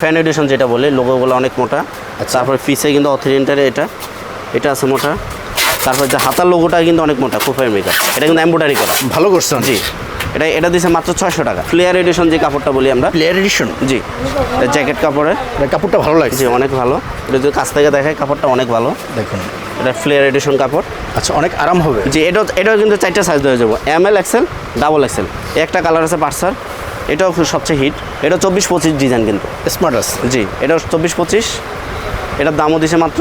Fan addition যেটা বলে লোগোগুলো অনেক মোটা। তারপর পিছে কিন্তু অথেন্টিকের এটা আছে মোটা। তারপর যে হাতার লোগোটা কিন্তু অনেক মোটা কুফাই মেকার, এটা কিন্তু এমব্রয়ডারি করা। ভালো করছেন। জি, এটা দিচ্ছে মাত্র 600 টাকা। ফ্লেয়ার এডিশন যে কাপড়টা বলি আমরা, প্লেয়ার এডিশন। জি, জ্যাকেট কাপড়ের। কাপড়টা ভালো লাগছে। জি, অনেক ভালো। এটা যদি কাছ থেকে দেখায় কাপড়টা অনেক ভালো। দেখুন, এটা ফ্লেয়ার এডিশন কাপড়। আচ্ছা, অনেক আরাম হবে। জি, এটাও কিন্তু 4টা সাইজ হয়ে যাবো, ML XL ডাবল XL। একটা কালার আছে পার্সার, এটাও সবচেয়ে হিট। এটা 24-25 ডিজাইন কিন্তু স্মার্ট আছে। জি, এটা 24-25। এটার দামও দিছে মাত্র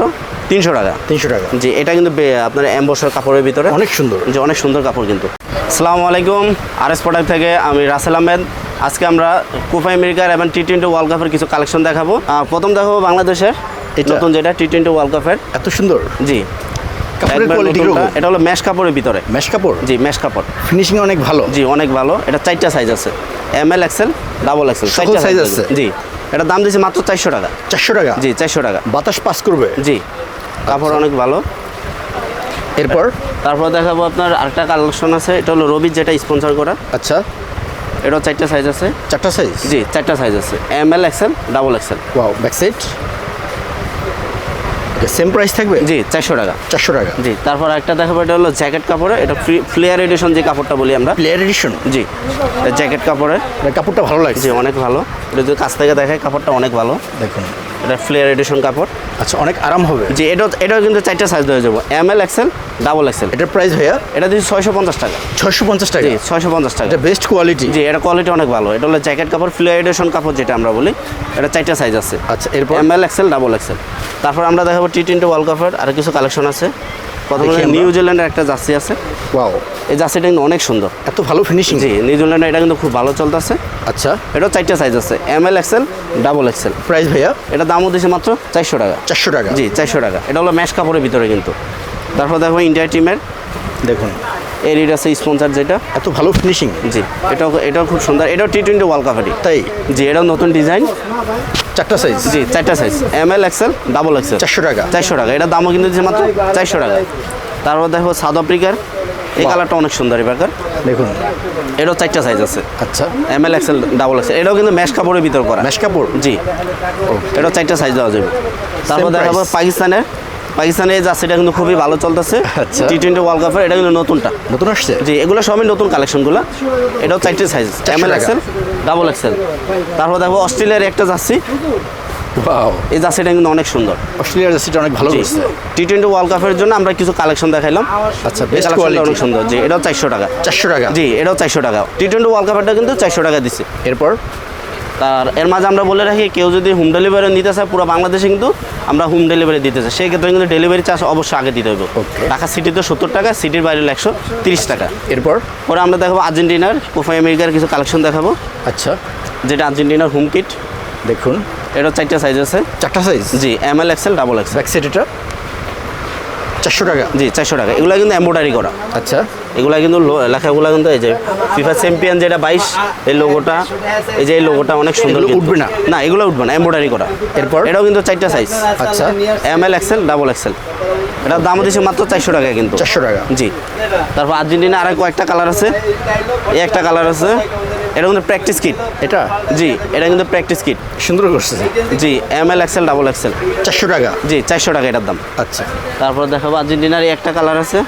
300 টাকা। 300 টাকা। জি, এটা কিন্তু আপনার এমবসের কাপড়ের ভিতরে অনেক সুন্দর। জি, অনেক সুন্দর কাপড় কিন্তু। আসসালামু আলাইকুম, RS প্রোডাক্ট থেকে আমি রাসেল আহমেদ। আজকে আমরা কোপা আমেরিকার এবং T20 ওয়ার্ল্ড কাপের কিছু কালেকশন দেখাবো। প্রথম দেখাবো বাংলাদেশের নতুন যেটা T20 ওয়ার্ল্ড কাপের। এত সুন্দর। জি, কাপড়ের কোয়ালিটি এটা হলো ম্যাশ কাপড়ের ভিতরে। ম্যাশ কাপড়। জি, ম্যাশ কাপড়। ফিনিশিং অনেক ভালো। জি, অনেক ভালো। এটা 4টা সাইজ আছে, ML XL ডাবল XL, সকল সাইজ আছে। জি, এটার দাম দিয়েছে মাত্র 400 টাকা। 400 টাকা। জি, 400 টাকা। বাতাস পাস করবে। জি, কাপড় অনেক ভালো। তারপর দেখাবো আপনার আরেকটা কালেকশন আছে, এটা হলো রবির যেটা স্পন্সর করা। আচ্ছা, এটাও 4টা সাইজ আছে। 4টা সাইজ। জি, 4টা সাইজ আছে, ML XL ডাবল XL। Wow, back side. Okay, same price থাকবে। জি, 400 টাকা। 400 টাকা। জি, তারপর একটা দেখাবো, এটা হলো জ্যাকেট কাপড়ে। এটা ফ্লেয়ার এডিশন যে কাপড়টা বলি আমরা, প্লেয়ার এডিশন। জি, জ্যাকেট কাপড়ের। কাপড়টা ভালো লাগছে। জি, অনেক ভালো। এটা যদি কাছ থেকে দেখায় কাপড়টা অনেক ভালো। দেখুন, এটা ফ্লেয়ার এডিশন কাপড়। আচ্ছা, অনেক আরাম হবে। জি, এটাও কিন্তু 4টা সাইজ হয়ে যাবো, ML XL ডাবল XL। এটার প্রাইস ভাইয়া এটা দিচ্ছি 650 টাকা। 650 টাকা। জি, 650 টাকা। এটা বেস্ট কোয়ালিটি। জি, এটা কোয়ালিটি অনেক ভালো। এটা হলো জ্যাকেট কাপড়, ফ্লেয়ার এডিশন কাপড় যেটা আমরা বলি। এটা 4টা সাইজ আছে। আচ্ছা, এরপর ML XL ডাবল XL। তারপর আমরা দেখাবো T20 ওয়ার্ল্ড কাপের আর কিছু কালেকশন আছে। প্রথমে দেখি আমরা। নিউজিল্যান্ডের একটা জার্সি আছে। ওয়াও, এই জার্সিটা কিন্তু অনেক সুন্দর। এত ভালো ফিনিশিং। জি, নিউজিল্যান্ডের এটা কিন্তু খুব ভালো চলতেছে। আচ্ছা, এটাও 4টা সাইজ আছে, ML XL ডাবল XL। প্রাইস ভাইয়া এটা দামও দিয়েছে মাত্র 400 টাকা। 400 টাকা। জি, 400 টাকা। এটা হলো ম্যাশ কাপড়ের ভিতরে কিন্তু। তারপর দেখো ইন্ডিয়া টিমের দেখুন, এরিড আছে স্পন্সর যেটা। এত ভালো ফিনিশিং। জি, এটাও খুব সুন্দর। এটাও T20 ওয়ার্ল্ড কাপেরই। তাই। জি, এটাও নতুন ডিজাইন। 4টা সাইজ। জি, 4টা সাইজ, ML XL ডাবল XL। 400 টাকা। 400 টাকা। এটার দামও কিন্তু দিচ্ছে মাত্র 400 টাকা। তারপর দেখো সাউথ আফ্রিকার এই কালারটা অনেক সুন্দর এবার। দেখুন, এটাও 4টা সাইজ আছে, আচ্ছা, ML XL ডাবল XL। এটাও কিন্তু ম্যাশ কাপড়ের ভিতর করা। ম্যাশ কাপড়। জি, এটাও 4টা সাইজ দেওয়া যাবে। তারপর দেখাবো পাকিস্তানের এই জার্সিটা কিন্তু খুবই ভালো চলতেছে। আচ্ছা। T20 ওয়ার্ল্ড কাপের এটা কিন্তু নতুনটা। নতুন আসছে। জি, এগুলো সবই নতুন কালেকশনগুলো। এটাও 4টে সাইজ, 400 ML টাকা। XL ডাবল XL। তারপর দেখো অস্ট্রেলিয়ার একটা জার্সি। ওয়াও, এই জার্সিটা কিন্তু অনেক সুন্দর। অস্ট্রেলিয়ার জার্সিটা অনেক ভালো জি, করছে। T20 ওয়ার্ল্ড কাপের জন্য আমরা কিছু কালেকশন দেখাইলাম। আচ্ছা, এই বেস্ট কালেকশনটা কোয়ালিটি। অনেক সুন্দর। জি, এটাও 400 টাকা। 400 টাকা। জি, এটাও 400 টাকা। T20 ওয়ার্ল্ড কাপেরটা কিন্তু 400 টাকা দিচ্ছে। এরপর তার এর মাঝে আমরা বলে রাখি, কেউ যদি হোম ডেলিভারি নিতে চায় পুরো বাংলাদেশে কিন্তু আমরা হোম ডেলিভারি দিতে চাই, সেই ক্ষেত্রে কিন্তু ডেলিভারি চার্জ অবশ্যই আগে দিতে হবে। Okay. ঢাকা সিটিতে 70 টাকা, সিটির বাইরে 130 টাকা। এরপর পরে আমরা দেখাবো আর্জেন্টিনার কোপা আমেরিকার কিছু কালেকশন দেখাবো, আচ্ছা, যেটা আর্জেন্টিনার হোম কিট। দেখুন, এটা 4টা সাইজ আছে। 4টা সাইজ। জি, ML XL ডাবল XL। ব্যাক সাইড এটা 400 টাকা। জি, 400 টাকা। এগুলো কিন্তু এমব্রয়ডারি করা। আচ্ছা, এগুলা কিন্তু লেখাগুলো কিন্তু এই যে ফিফা চ্যাম্পিয়ন যেটা 22, এই লোগোটা, এই লোগোটা অনেক সুন্দর। এগুলো কিন্তু উঠবে না? না, এগুলো উঠবে না, এমব্রয়ডারি করা। এরপর এটাও কিন্তু 4টা সাইজ। আচ্ছা, ML XL ডাবল XL। এটার দাম দিচ্ছে মাত্র 400 টাকা কিন্তু। 400 টাকা। জি, তারপর আর্জেন্টিনা আরও কয়েকটা কালার আছে। এই একটা কালার আছে, এটা কিন্তু প্র্যাকটিস কিট। এটা জি, এটা কিন্তু প্র্যাকটিস কিট। সুন্দর করছে। জি, ML XL ডাবল XL। 400 টাকা। জি, 400 টাকা এটার দাম। আচ্ছা, তারপর দেখাবো আর্জেন্টিনার এই একটা কালার আছে।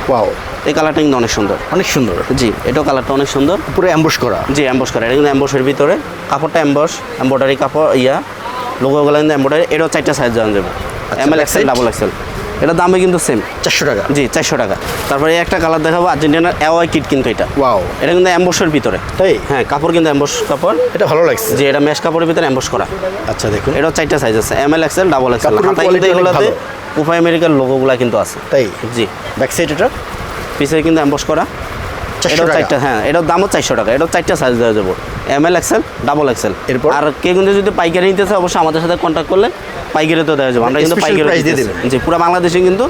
ওয়াও, এই কালারটা কিন্তু অনেক সুন্দর। অনেক সুন্দর। জি, এটাও কালারটা অনেক সুন্দর। পুরো অ্যাম্বুশ করা। জি, অ্যাম্বস করা। এটা কিন্তু অ্যাম্বসের ভিতরে কাপড়টা এমব্রয়ডারি কাপড়, লোগোগুলো কিন্তু এমব্রয়ডারি। এটাও 4টা সাইজ দেওয়া যাবে, ML XL ডাবল XL। এটার দামে কিন্তু সেম 400 টাকা। জি, 400 টাকা। তারপরে এই একটা কালার দেখাবো আর্জেন্টিনার অ্যাওয়াই কিট কিন্তু এটা। ওয়াও, এটা কিন্তু অ্যাম্বসের ভিতরে। তাই। হ্যাঁ, কাপড় কিন্তু অ্যাম্বস কাপড়। এটা ভালো লাগছে। জি, এটা ম্যাশ কাপড়ের ভিতরে অ্যাম্বস করা। আচ্ছা, দেখুন, এটাও 4টা সাইজ আছে, ML XL ডাবল XL। কাপড়ের হাতায় কিন্তু quality অনেক এগুলোতে ভালো। কোপা আমেরিকার লোগোগুলো কিন্তু আছে। তাই। জি, ব্যাক সাইড এটা পিছে কিন্তু অ্যাম্বস করা। 400 এটাও টাকা। 4টা, হ্যাঁ, এটার দামও 400 টাকা। এটাও 4টা সাইজ দেওয়া যাবে, ML XL ডাবল XL। এরপর? আর কেউ কিন্তু যদি পাইকারি নিতে চায় অবশ্যই আমাদের সাথে কন্ট্যাক্ট করলে পাইকারি তো দেওয়া যাবে। আমরা কিন্তু Special পাইকারি price দিয়ে দিতেছি। দেবেন। জি, পুরো বাংলাদেশে কিন্তু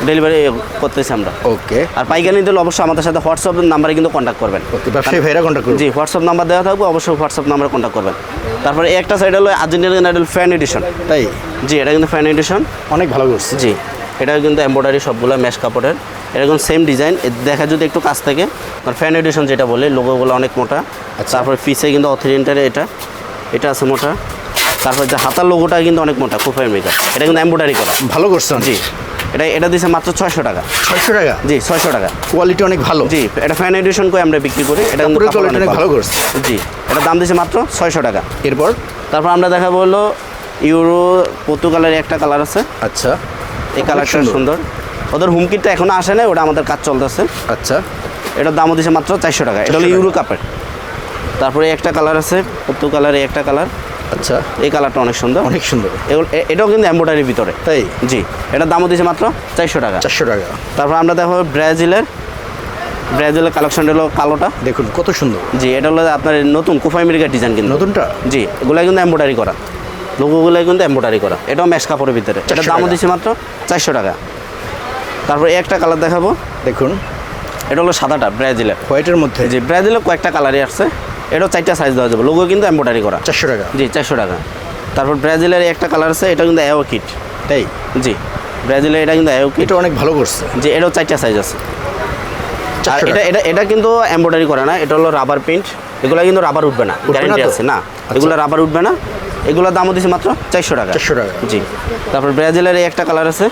ডেলিভারি করতেছি আমরা। ওকে, আর পাইকারি নিতে হলে অবশ্যই আমাদের সাথে হোয়াটসঅ্যাপ নাম্বারে কিন্তু কন্ট্যাক্ট করবেন। ওকে, ব্যবসায়ী ভাইরা কন্ট্যাক্ট করুন। জি, হোয়াটসঅ্যাপ নাম্বার দেওয়া থাকবে, অবশ্যই হোয়াটসঅ্যাপ নাম্বারে কন্ট্যাক্ট করবেন। তারপরে এই একটা সাইড হলো আর্জেন্টিনার আইডল ফ্যান এডিশন। তাই। জি, এটা কিন্তু ফ্যান এডিশন। অনেক ভালো করছে। জি, এটা কিন্তু এমব্রয়ডারি সবগুলো ম্যাশ কাপড়ের। এরকম সেম ডিজাইন দেখা যদি একটু কাছ থেকে। ফ্যান এডিশন যেটা বলে লোগোগুলো অনেক মোটা। আচ্ছা। তারপরে পিছে কিন্তু অথেন্টিকের এটা আছে মোটা। তারপর যে হাতার লোগোটা কিন্তু অনেক মোটা কুফাই আমেরিকা, এটা কিন্তু এমব্রয়ডারি করা। ভালো করছেন। জি, এটা দিচ্ছে মাত্র 600 টাকা। 600 টাকা? জি 600 টাকা। কোয়ালিটি অনেক ভালো। জি, এটা ফ্যান এডিশন করে আমরা বিক্রি করি। এটা কিন্তু কাপড়ের কাপড় কোয়ালিটি অনেক ভালো করছে। জি, এটা দাম দিচ্ছে মাত্র 600 টাকা। এরপর তারপর আমরা দেখাবো হলো ইউরো পর্তুগালের একটা কালার আছে। আচ্ছা, এই কালারটা সুন্দর। ওদের হুমকিটা এখনো আসে না, ওটা আমাদের কাজ চলতেছে। আচ্ছা, এটার দামও দিচ্ছে মাত্র 400 টাকা। এটা হলো 400 ইউরো কাপের। তারপরে একটা কালার আছে পর্তুগালের একটা কালার। আচ্ছা, এই কালারটা অনেক সুন্দর। অনেক সুন্দর। এটাও কিন্তু এমব্রয়ডারির ভিতরে। তাই? জি, এটার দামও দিচ্ছে মাত্র 400 টাকা। 400 টাকা। তারপর আমরা দেখো ব্রাজিলের কালেকশন হলো কালোটা। দেখুন কত সুন্দর। জি, এটা হলো আপনার নতুন কুফা আমেরিকার ডিজাইন কিন্তু নতুনটা? জি, এগুলো কিন্তু এমব্রয়ডারি করা, লোগোগুলো কিন্তু এমব্রয়ডারি করা। এটাও ম্যাশ কাপড়ের ভিতরে। এটার 400 দামও টাকা। দিচ্ছে মাত্র 400 টাকা। তারপর একটা কালার দেখাবো, দেখুন এটা হলো সাদাটা ব্রাজিলের। হোয়াইটের মধ্যে? জি, ব্রাজিলের কয়েকটা কালারই আসছে। এটাও 4টা সাইজ দেওয়া যাবে, লোগো কিন্তু এমব্রয়ডারি করা। 400 টাকা? জি 400 টাকা। তারপর ব্রাজিলের একটা কালার আছে, এটা কিন্তু অ্যাও কিট। তাই? জি, ব্রাজিলের এটা কিন্তু অ্যাও কিট। এটা অনেক ভালো করছে। জি, এটাও 4টা সাইজ আছে। আর 400 এটা টাকা। এটা এটা কিন্তু এমব্রয়ডারি করা না, এটা হলো রাবার প্রিন্ট। এগুলো কিন্তু রাবার উঠবে না, উঠবে না গ্যারান্টি তো? আছে না। আচ্ছা। এগুলো রাবার উঠবে না। এগুলোর দামও দিচ্ছে মাত্র 400 টাকা। 400 টাকা। জি। তারপর ব্রাজিলের এই একটা কালার আছে,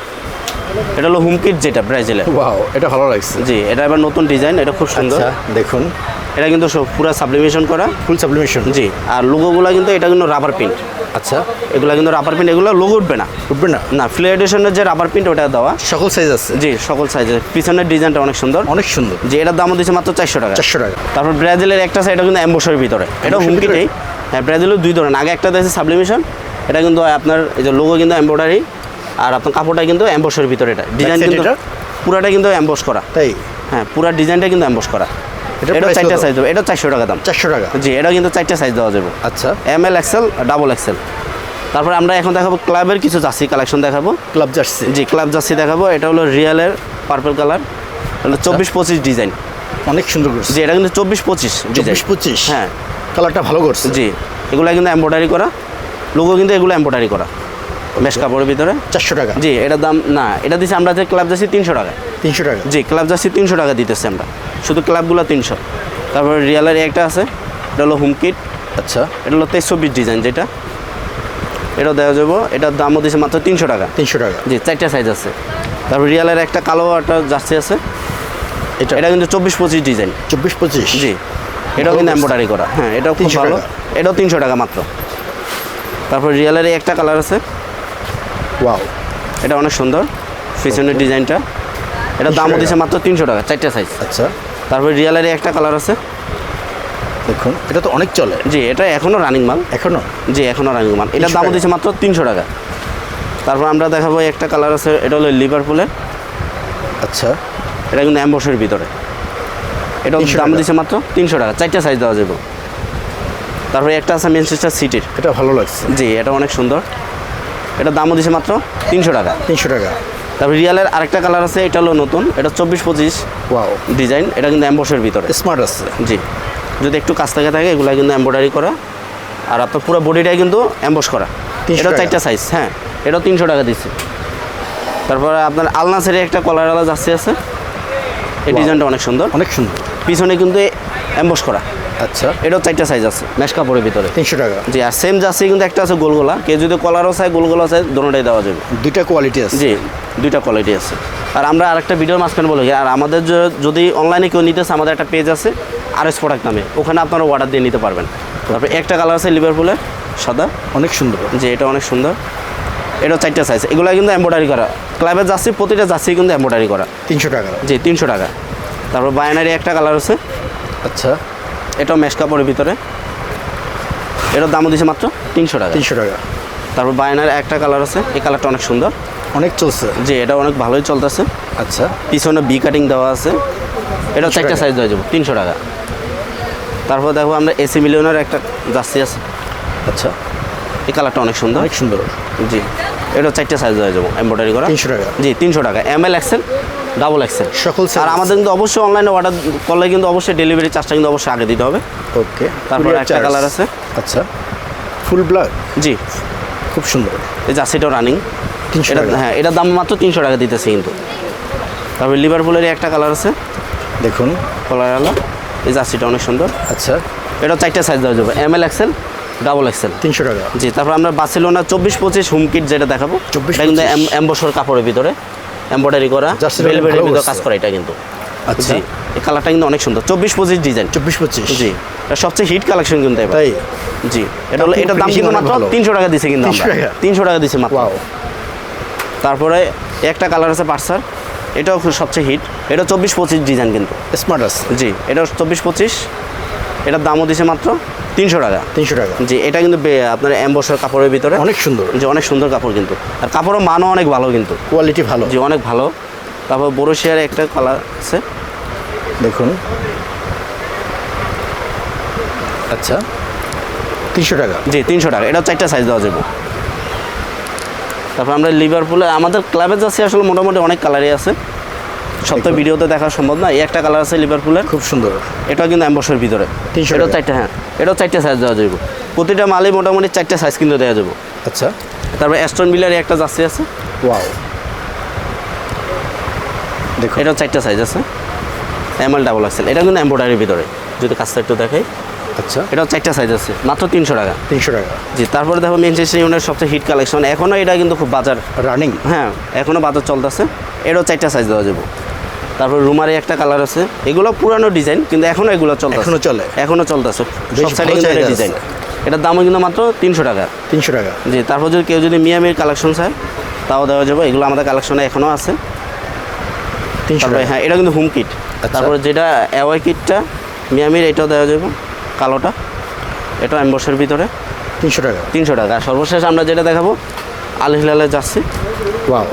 এটা হলো হুমকিট যেটা ব্রাজিলের। ওয়াও, এটা ভালো লাগছে। জি, এটা এবার নতুন ডিজাইন, এটা খুব সুন্দর। আচ্ছা, দেখুন এটা কিন্তু সব পুরো সাবলিমেশন করা। ফুল সাবলিমেশন? জি, আর লোগোগুলো কিন্তু এটা কিন্তু রাবার প্রিন্ট। আচ্ছা, এগুলো কিন্তু রাবার প্রিন্ট, এগুলো লোগো উঠবে না। উঠবে না? না, ফ্লে এডিশনের যে রাবার প্রিন্ট ওটা দেওয়া। সকল সাইজ আছে? জি, সকল সাইজের। পিছনের ডিজাইনটা অনেক সুন্দর। অনেক সুন্দর। জি, এটার দামও দিচ্ছে মাত্র 400 টাকা। 400 টাকা। তারপর ব্রাজিলের একটা আছে, এটা কিন্তু অ্যাম্বোসের ভিতরে। এটা Amboss-এর হুমকিটেই। হ্যাঁ, ব্রাজিলের দুই ধরনের। আগে একটা দিয়েছে সাবলিমেশন, এটা কিন্তু আপনার এই যে লোগো কিন্তু এমব্রয়ডারি, আর আপনার কাপড়টা কিন্তু অ্যাম্বোসের ভিতরে। এটা ডিজাইন side কিন্তু এটা? পুরাটা কিন্তু অ্যাম্বোস করা। তাই? হ্যাঁ, পুরা ডিজাইনটা কিন্তু অ্যাম্বোস করা। এটার এটা price 4টা কত? সাইজ দেবে, এটা 400 টাকা দাম। 400 টাকা? জি, এটা কিন্তু 4টা সাইজ দেওয়া যাবে। আচ্ছা, এমএল, এক্সেল, ডাবল এক্সেল। তারপরে আমরা এখন দেখাবো ক্লাবের কিছু জার্সি কালেকশন দেখাবো। Club jersey? জি, ক্লাব জার্সি দেখাবো। এটা হলো রিয়ালের পার্পল কালার, হলো 24-25 ডিজাইন। অনেক সুন্দর করছে। জি, এটা কিন্তু 24-25 ডিজাইন। 24-25? হ্যাঁ, কালারটা ভালো করছে। জি, এগুলো কিন্তু এমব্রয়ডারি করা, লোগো কিন্তু এগুলো এমব্রয়ডারি করা মেশ কাপড়ের ভিতরে। 400 টাকা? জি, এটার দাম না, এটা দিচ্ছি আমরা যে ক্লাব জার্সি 300 টাকা। 300 টাকা? জি, ক্লাব জার্সি 300 টাকা দিতেছি আমরা, শুধু ক্লাবগুলো 300। তারপরে রিয়ালের একটা আছে, এটা হলো হুমকিট। আচ্ছা, এটা হলো 23-24 ডিজাইন যেটা, এটাও দেওয়া যাবো। এটার দামও দিচ্ছে মাত্র 300 টাকা। 300 টাকা? জি, 4টা সাইজ আছে। তারপর রিয়ালের একটা কালো একটা জার্সি আছে, এটা এটা কিন্তু 24-25 ডিজাইন। 24-25? জি, এটাও কিন্তু এমব্রয়ডারি করা। হ্যাঁ, এটাও খুব 300 ভালো। টাকা? এটাও 300 টাকা মাত্র। তারপর রিয়ালের একটা কালার আছে, ওয়াও, এটা অনেক সুন্দর পিছনের ডিজাইনটা। এটার 300 দামও টাকা? দিচ্ছে মাত্র 300 টাকা, 4টা সাইজ। আচ্ছা, তারপর রিয়ালের একটা কালার আছে, দেখুন এটা তো অনেক চলে। জি, এটা এখনও রানিং মাল। এখনো? জি, এখনও রানিং মাল। এটার 300 দামও টাকা? দিচ্ছে মাত্র 300 টাকা। তারপর আমরা দেখাবো একটা কালার আছে, এটা হলো লিভারপুলের। আচ্ছা, এটা কিন্তু অ্যাম্বোসের ভিতরে। এটাও 300 দাম টাকা? দিচ্ছে মাত্র 300 টাকা, 4টা সাইজ দেওয়া যাবে। তারপরে একটা আছে ম্যানচেস্টার সিটির। এটা ভালো লাগছে। জি, এটা অনেক সুন্দর। এটার দামও দিচ্ছে মাত্র 300 টাকা। 300 টাকা? তারপর রিয়ালের আরেকটা কালার আছে, এটা হলো নতুন, এটা 24-25 ওয়াও, ডিজাইন। এটা কিন্তু অ্যাম্বোসের ভিতরে। স্মার্ট আছে। জি, যদি একটু কাছ থেকে থাকে এগুলো কিন্তু এমব্রয়ডারি করা, আর আপনার পুরো বডিটাই কিন্তু অ্যাম্বোস করা। 300 এটাও টাকা? 4টা সাইজ। হ্যাঁ, এটাও 300 টাকা দিচ্ছে। তারপরে আপনার আলনাসের একটা কলারওয়ালা জার্সি আছে, এই Wow. ডিজাইনটা অনেক সুন্দর। অনেক সুন্দর। পিছনে কিন্তু অ্যাম্বোস করা। আচ্ছা, এটাও 4টা সাইজ আছে ম্যাশ কাপড়ের ভিতরে। 300 টাকা? জি, আর সেম জার্সি কিন্তু একটা আছে গোলগোলা, কেউ যদি কলারও চায় গোলগোলা চায়, দোনোটাই দেওয়া যাবে। দুইটা কোয়ালিটি আছে? জি, দুইটা কোয়ালিটি আছে। আর আমরা আরেকটা ভিডিওর মাঝখানে বলি, আর আমাদের যদি অনলাইনে কেউ নিতেছে, আমাদের একটা পেজ আছে আরএস প্রোডাক্ট নামে, ওখানে আপনারা অর্ডার দিয়ে নিতে পারবেন। তারপরে একটা কালার আছে লিভারপুলের সাদা। অনেক সুন্দর। জি, এটা অনেক সুন্দর। এটাও 4টা সাইজ। এগুলো কিন্তু এমব্রয়ডারি করা, ক্লাবের জার্সি প্রতিটা জার্সি কিন্তু এমব্রয়ডারি করা। 300 টাকা? জি, 300 টাকা। তারপর বায়ানারি একটা কালার আছে, আচ্ছা, এটাও মেশ কাপড়ের ভিতরে। এটার দামও দিচ্ছে মাত্র 300 টাকা। 300 টাকা? তারপর বায়ানারি একটা কালার আছে, এই কালারটা অনেক সুন্দর। অনেক চলছে। জি, এটা অনেক ভালোই চলতেছে। আচ্ছা, পিছনে বি কাটিং দেওয়া আছে, এটাও 4টা টাকা? সাইজ হয়ে যাবো 300 টাকা। তারপর দেখো আমরা এসি মিলিয়নের একটা জার্সি আছে, আচ্ছা, এই কালারটা অনেক সুন্দর। অনেক সুন্দর। জি, এটাও 4টা সাইজ হয়ে যাবো এমব্রয়ডারি করা। 300 টাকা? জি, 300 টাকা। এমএল, এক্সেল, ডাবল এক্সেল সকল size আর আমাদের কিন্তু অবশ্যই অনলাইনে অর্ডার করলে কিন্তু অবশ্যই ডেলিভারি চার্জটা কিন্তু অবশ্যই আগে দিতে হবে। ওকে। তারপর একটা কালার আছে। আচ্ছা, ফুল ব্ল্যাক? জি, খুব সুন্দর। এই জার্সিটাও রানিং। 300 এটা টাকা? হ্যাঁ, এটার দাম মাত্র 300 টাকা দিতেছে কিন্তু। তারপর লিভারপুলের একটা কালার আছে, দেখুন। কলারওয়ালা। এই জার্সিটা অনেক সুন্দর। আচ্ছা, এটাও 4টা সাইজ দেওয়া যাবে, এমএল, এক্সেল, ডাবল এক্সেল 300 টাকা। জি, তারপর আমরা বার্সেলোনা 24-25 হোম কিট যেটা দেখাবো, 24-25 এটা কিন্তু এমবসর কাপড়ের ভিতরে এমব্রয়ডারি করা, জার্সির ভেলভেটের ভালো ভিতরে করছে। কাজ করা এটা কিন্তু। আচ্ছা। জি, এই কালারটা কিন্তু অনেক সুন্দর, 24-25 ডিজাইন। 24-25 জি, এটা সবচেয়ে হিট কালেকশন কিন্তু এবার। তাই। জি, এটা হলো, এটার দাম কিন্তু মাত্র 300 টাকা দিছে কিন্তু আমরা। 300 টাকা? 300 টাকা দিছি মাত্র। ওয়াও। তারপরে একটা কালার আছে পার্সার, এটাও খুব সবচেয়ে হিট, এটা 24-25 ডিজাইন কিন্তু। স্মার্ট আছে। জি, এটা 24-25, এটার দামও দিছে মাত্র 300 টাকা। 300 টাকা। জি, এটা কিন্তু আপনার এমবসর কাপড়ের ভিতরে অনেক সুন্দর। জি, অনেক সুন্দর কাপড় কিন্তু, আর কাপড়ের মানও অনেক ভালো কিন্তু। কোয়ালিটি ভালো। জি, অনেক ভালো। তারপর বড়শিয়ার একটা কালার আছে, দেখুন। আচ্ছা, 300 টাকা। জি 300 টাকা, এটা 4টা সাইজ দেওয়া যাবে। তারপর আমরা লিভারপুলে আমাদের ক্লাবে যাচ্ছি, আসলে মোটামুটি অনেক কালারই আছে, সব তো ভিডিওতে দেখা সম্ভব না। এই একটা কালার আছে লিভারপুলের, খুব সুন্দর। এটা কিন্তু অ্যাম্বসের ভিতরে। 300 এটা টাকা। 4টা, হ্যাঁ, এটাও 4টা সাইজ দেওয়া যাবে। প্রতিটা মালই মোটামুটি 4টা সাইজ কিন্তু দেওয়া যাবে। আচ্ছা। তারপর অ্যাস্টন ভিলার একটা জার্সি আছে, ওয়াও। দেখুন। এটাও 4টা সাইজ আছে, এমএল ডাবল এক্সেল, এটা কিন্তু এমব্রয়ডারির ভিতরে, যদি কাজটা একটু দেখাই, আচ্ছা, এটাও 4টা সাইজ আছে, মাত্র 300 টাকা। 300 টাকা। জি, তারপরে দেখো ম্যানচেস্টার ইউনাইটেড সবচেয়ে হিট কালেকশন, এখনও এটা কিন্তু খুব বাজার, রানিং। হ্যাঁ এখনও বাজার চলতেছে, এটাও 4টা সাইজ দেওয়া যাবে। তারপর রুমারে একটা কালার আছে, এগুলো পুরানো ডিজাইন কিন্তু এখনও এগুলো চলতেছে, এখনো চলে। এখনও চলতেছে, বেশ সব সাইডে ভালো কিন্তু চাহিদা ডিজাইন। আছে। এটার দামও কিন্তু মাত্র 300 টাকা। 300 টাকা। জি, তারপর যদি কেউ যদি মিয়ামির কালেকশন চায় তাও দেওয়া যাবে, এগুলো আমাদের কালেকশনে এখনও আছে। 300 তারপরে টাকা। হ্যাঁ, এটা কিন্তু হোম কিট। তারপরে যেটা অ্যাওয়াই কিটটা মিয়ামির, এটাও দেওয়া যাবে, কালোটা, এটা এমবসের ভিতরে 300 টাকা। 300 টাকা। আর সর্বশেষ আমরা যেটা দেখাবো আল হিলালে যাচ্ছি। ওয়াও।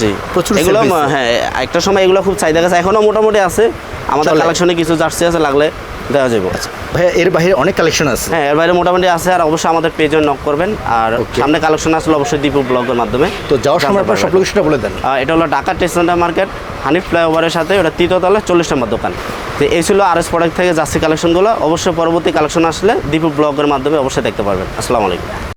জি, প্রচুর এগুলো sale হয়েছে। হ্যাঁ, একটা সময় এগুলো খুব চাহিদা গেছে, এখনও মোটামুটি আছে আমাদের চলে। কালেকশনে, কিছু জার্সি আছে, লাগলে দেওয়া যাবে। ভাইয়া এর বাইরে অনেক কালেকশন আছে। হ্যাঁ, এর বাইরে মোটামুটি আছে, আর অবশ্যই আমাদের পেজে নক করবেন, আর Okay. সামনে কালেকশন আসলে অবশ্যই দীপু ব্লগের মাধ্যমে। তো যাওয়ার সময় জানতে আপনার সব পারবেন। লোকেশনটা বলে দেন। এটা হলো ঢাকা টেকসেন্টার মার্কেট, হানিফ ফ্লাইওভারের সাথে, ওটা 3য় তলায় 40 নম্বর দোকান। তো এই ছিল আর এস প্রোডাক্ট থেকে জার্সি কালেকশনগুলো। অবশ্যই পরবর্তী কালেকশন আসলে দীপু ব্লগের মাধ্যমে অবশ্যই দেখতে পারবেন। আসসালামু আলাইকুম।